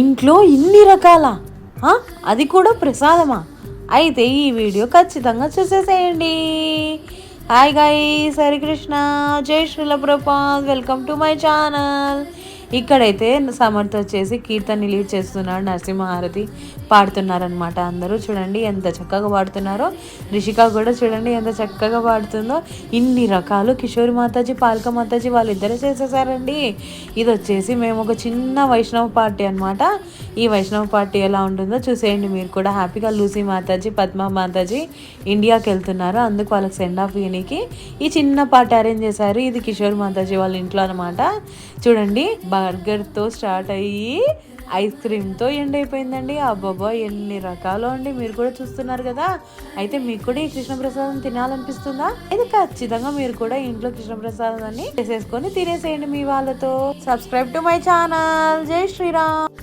ఇంట్లో ఇన్ని రకాల అది కూడా ప్రసాదమా? అయితే ఈ వీడియో ఖచ్చితంగా చూసేసేయండి. హాయ్ గాయ్స్, హరికృష్ణ, జై Srila Prabhupad, welcome to my channel. ఇక్కడైతే సమర్థ్ వచ్చేసి కీర్తన లీడ్ చేస్తున్నాడు, నరసింహహారతి పాడుతున్నారనమాట. అందరూ చూడండి ఎంత చక్కగా పాడుతున్నారో. రిషిక కూడా చూడండి ఎంత చక్కగా పాడుతుందో. ఇన్ని రకాలు కిషోరి మాతాజీ, పాలక మాతాజీ వాళ్ళిద్దరే చేసేసారండి. ఇది వచ్చేసి మేము ఒక చిన్న వైష్ణవ పార్టీ అనమాట. ఈ వైష్ణవ పార్టీ ఎలా ఉంటుందో చూసేయండి మీరు కూడా. హ్యాపీగా లూసీ మాతాజీ, పద్మ మాతాజీ ఇండియాకి వెళ్తున్నారు, అందుకు వాళ్ళకి సెండ్ ఆఫ్ ఇయనికి ఈ చిన్న పార్టీ అరేంజ్ చేశారు. ఇది కిషోర్ మాతాజీ వాళ్ళ ఇంట్లో అనమాట. చూడండి, బర్గర్తో స్టార్ట్ అయ్యి ఐస్ క్రీమ్తో ఎండ్ అయిపోయిందండి. అబ్బాబా ఎన్ని రకాలు అండి, మీరు కూడా చూస్తున్నారు కదా. అయితే మీకు కూడా ఈ కృష్ణప్రసాదం తినాలనిపిస్తుందా? అయితే ఖచ్చితంగా మీరు కూడా ఇంట్లో కృష్ణప్రసాదాన్ని చేసేసుకొని తినేసేయండి మీ వాళ్ళతో. Subscribe to my channel. జై శ్రీరామ్.